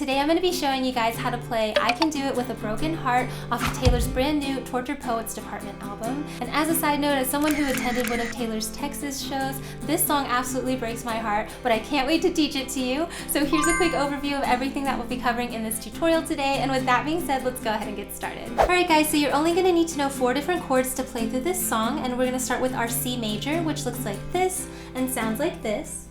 today I'm going to be showing you guys how to play I Can Do It With a Broken Heart off of Taylor's brand new Tortured Poets Department album. And as a side note, as someone who attended one of Taylor's Texas shows, this song absolutely breaks my heart, but I can't wait to teach it to you. So here's a quick overview of everything that we'll be covering in this tutorial today, and with that being said, let's go ahead and get started. Alright guys, so you're only going to need to know 4 different chords to play through this song, and we're going to start with our C major, which looks like this and sounds like this.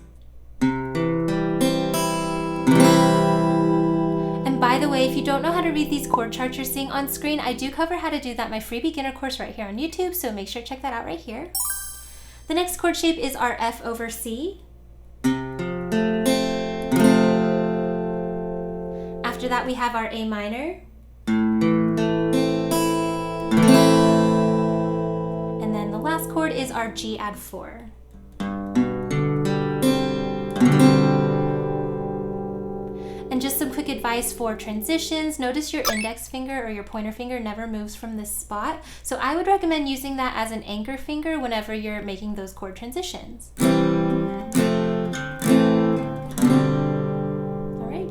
By the way, if you don't know how to read these chord charts you're seeing on screen, I do cover how to do that in my free beginner course right here on YouTube, so make sure to check that out right here. The next chord shape is our F over C. After that we have our A minor. And then the last chord is our G add 4. And just some quick advice for transitions. Notice your index finger or your pointer finger never moves from this spot. So I would recommend using that as an anchor finger whenever you're making those chord transitions.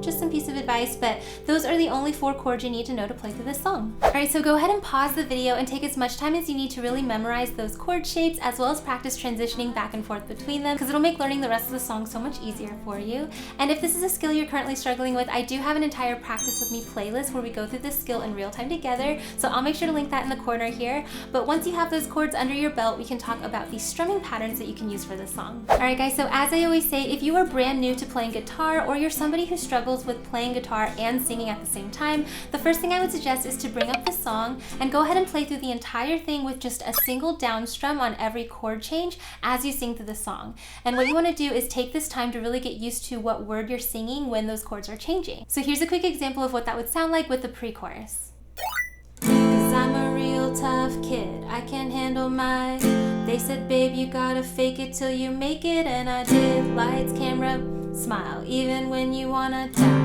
Just some piece of advice, but those are the only 4 chords you need to know to play through this song. Alright, so go ahead and pause the video and take as much time as you need to really memorize those chord shapes, as well as practice transitioning back and forth between them, because it'll make learning the rest of the song so much easier for you. And if this is a skill you're currently struggling with, I do have an entire Practice With Me playlist where we go through this skill in real time together, so I'll make sure to link that in the corner here. But once you have those chords under your belt, we can talk about the strumming patterns that you can use for this song. Alright guys, so as I always say, if you are brand new to playing guitar, or you're somebody who struggles with playing guitar and singing at the same time, the first thing I would suggest is to bring up the song and go ahead and play through the entire thing with just a single down strum on every chord change as you sing through the song. And what you want to do is take this time to really get used to what word you're singing when those chords are changing. So here's a quick example of what that would sound like with the pre-chorus. 'Cause I'm a real tough kid, I can handle my... They said, babe, you gotta fake it till you make it, and I did. Lights, camera, smile, even when you wanna die.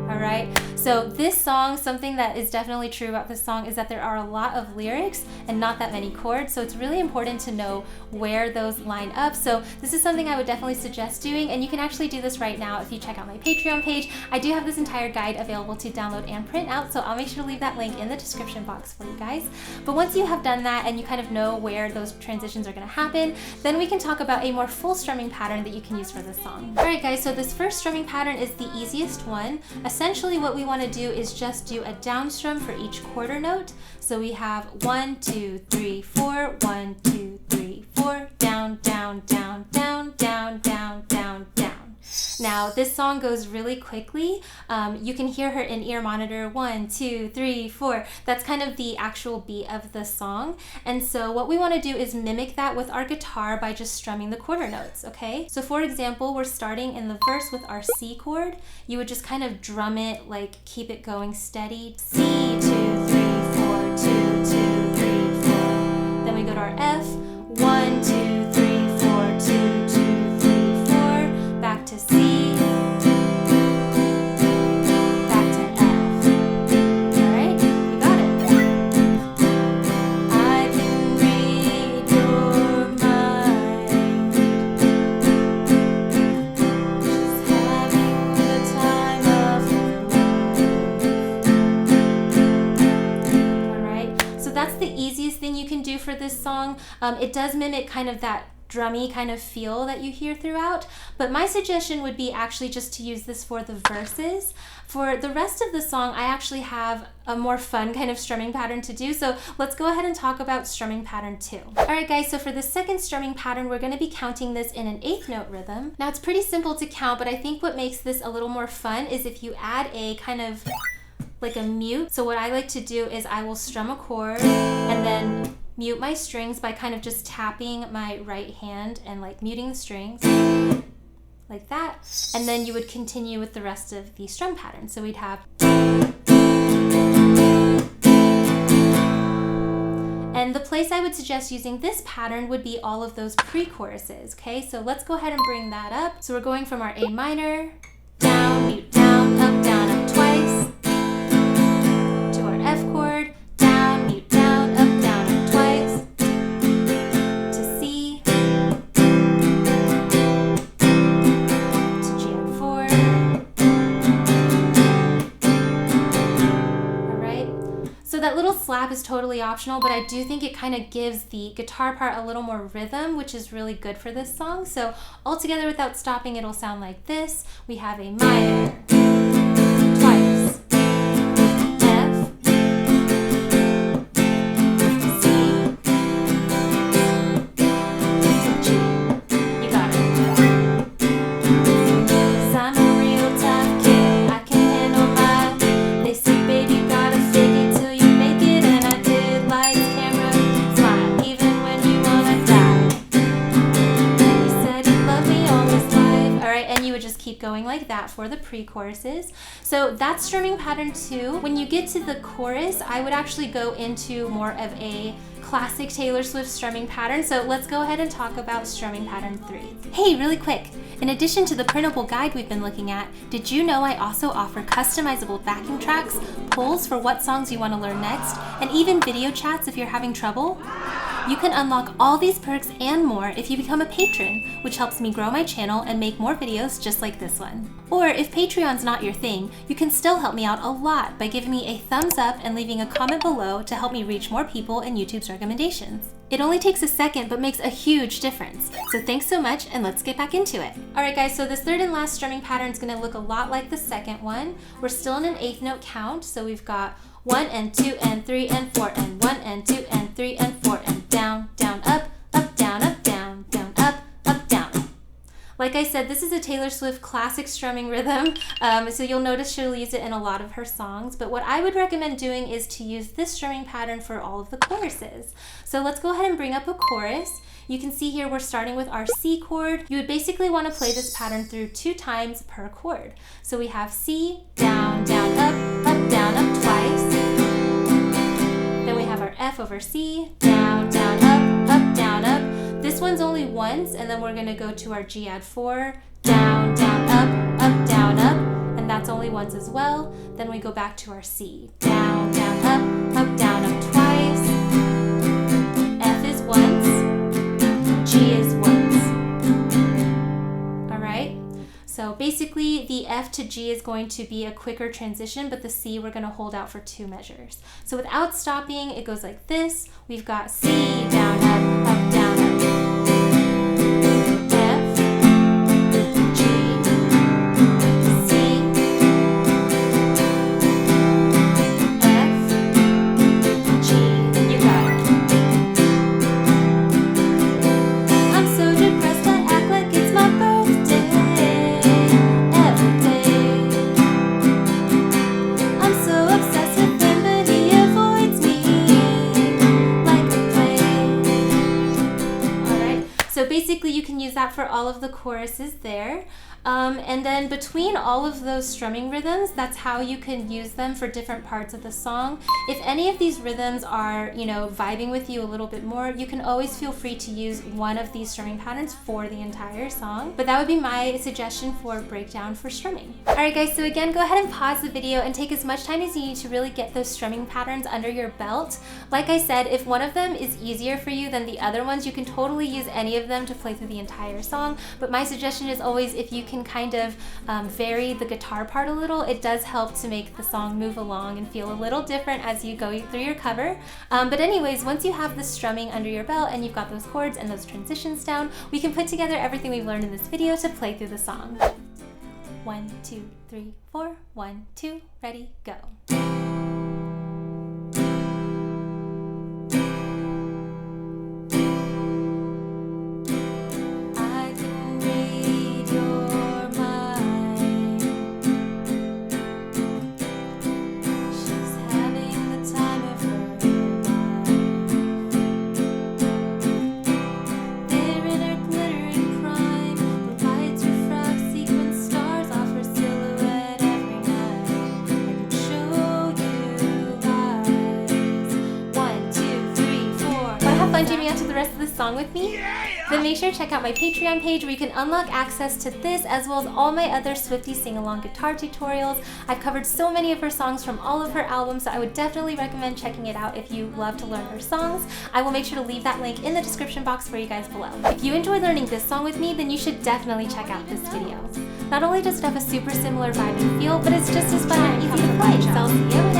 Alright, so this song, something that is definitely true about this song is that there are a lot of lyrics and not that many chords, so it's really important to know where those line up. So this is something I would definitely suggest doing, and you can actually do this right now if you check out my Patreon page. I do have this entire guide available to download and print out, so I'll make sure to leave that link in the description box for you guys. But once you have done that and you kind of know where those transitions are going to happen, then we can talk about a more full strumming pattern that you can use for this song. Alright guys, so this first strumming pattern is the easiest one. Essentially what we want to do is just do a down strum for each quarter note. So we have 1, 2, 3, 4, 1, 2, 3, 4, down, down, down, down, down, down, down, down. Now this song goes really quickly. You can hear her in-ear monitor 1, 2, 3, 4. That's kind of the actual beat of the song. And so what we want to do is mimic that with our guitar by just strumming the quarter notes, okay? So for example, we're starting in the verse with our C chord. You would just kind of drum it, like keep it going steady. C, 2, 3, 4, 2, 2, 3, 4. Then we go to our F, 1, 2, 3, 4, 2, 2, 3, 4. Back to C. For this song, it does mimic kind of that drummy kind of feel that you hear throughout, but my suggestion would be actually just to use this for the verses. For the rest of the song, I actually have a more fun kind of strumming pattern to do, so let's go ahead and talk about strumming pattern 2. Alright guys, so for the second strumming pattern, we're going to be counting this in an 8th note rhythm. Now it's pretty simple to count, but I think what makes this a little more fun is if you add a kind of like a mute. So what I like to do is I will strum a chord and then mute my strings by kind of just tapping my right hand and like muting the strings like that, and then you would continue with the rest of the strum pattern. So we'd have, and the place I would suggest using this pattern would be all of those pre-choruses, okay? So let's go ahead and bring that up. So we're going from our A minor, down, mute, down, up, twice, to our F chord, down, mute, down, up, twice, to C, to G add 4, slap is totally optional, but I do think it kind of gives the guitar part a little more rhythm, which is really good for this song. So all together without stopping, it'll sound like this. We have a minor, twice, F, C, G. You got it. 'Cause I'm a real tough kid, I can handle my, they say baby you gotta fake it till you make it, and I did. Lights, camera, smile, even when you wanna die. You said you loved me all this life. Alright, and you would just keep going like that for the pre-choruses. So that's strumming pattern 2. When you get to the chorus, I would actually go into more of a classic Taylor Swift strumming pattern. So let's go ahead and talk about strumming pattern 3. Hey, really quick. In addition to the printable guide we've been looking at, did you know I also offer customizable backing tracks, polls for what songs you want to learn next, and even video chats if you're having trouble? You can unlock all these perks and more if you become a patron, which helps me grow my channel and make more videos just like this one. Or if Patreon's not your thing, you can still help me out a lot by giving me a thumbs up and leaving a comment below to help me reach more people in YouTube's recommendations. It only takes a second but makes a huge difference. So thanks so much, and let's get back into it. Alright guys, so this third and last strumming pattern is going to look a lot like the second one. We're still in an 8th note count, so we've got 1 and 2 and 3 and 4 and 1 and 2 and 3 and 4 and down, down, up, down, down, up, down. Like I said, this is a Taylor Swift classic strumming rhythm, so you'll notice she'll use it in a lot of her songs, but what I would recommend doing is to use this strumming pattern for all of the choruses. So let's go ahead and bring up a chorus. You can see here we're starting with our C chord. You would basically want to play this pattern through 2 times per chord. So we have C, down, down, up, twice. Then we have our F over C, down, down, up, down, up. This one's only once, and then we're going to go to our G add 4, down, down, up, down, up, and that's only once as well. Then we go back to our C, down, down, up, down, twice. F is once, G is once. Alright, so basically the F to G is going to be a quicker transition, but the C we're going to hold out for 2 measures. So without stopping, it goes like this. We've got C, down, up, down, up. F, G, C, F, G. You got it. I'm so depressed I act like it's my birthday every day. I'm so obsessed with him but he avoids me like a plague. Alright, so basically you can use that for all of the choruses there. And then between all of those strumming rhythms, that's how you can use them for different parts of the song. If any of these rhythms are, vibing with you a little bit more, you can always feel free to use one of these strumming patterns for the entire song. But that would be my suggestion for breakdown for strumming. Alright guys, so again, go ahead and pause the video and take as much time as you need to really get those strumming patterns under your belt. Like I said, if one of them is easier for you than the other ones, you can totally use any of them to play through the entire song. But my suggestion is always, if you can kind of vary the guitar part a little, it does help to make the song move along and feel a little different as you go through your cover. But anyways, once you have the strumming under your belt and you've got those chords and those transitions down, we can put together everything we've learned in this video to play through the song. 1, 2, 3, 4, 1, 2, ready, go. Jamming out to the rest of the song with me? Then make sure to check out my Patreon page where you can unlock access to this as well as all my other Swiftie sing-along guitar tutorials. I've covered so many of her songs from all of her albums, so I would definitely recommend checking it out if you love to learn her songs. I will make sure to leave that link in the description box for you guys below. If you enjoyed learning this song with me, then you should definitely check out this video. Not only does it have a super similar vibe and feel, but it's just as fun and easy to play. So I'll see you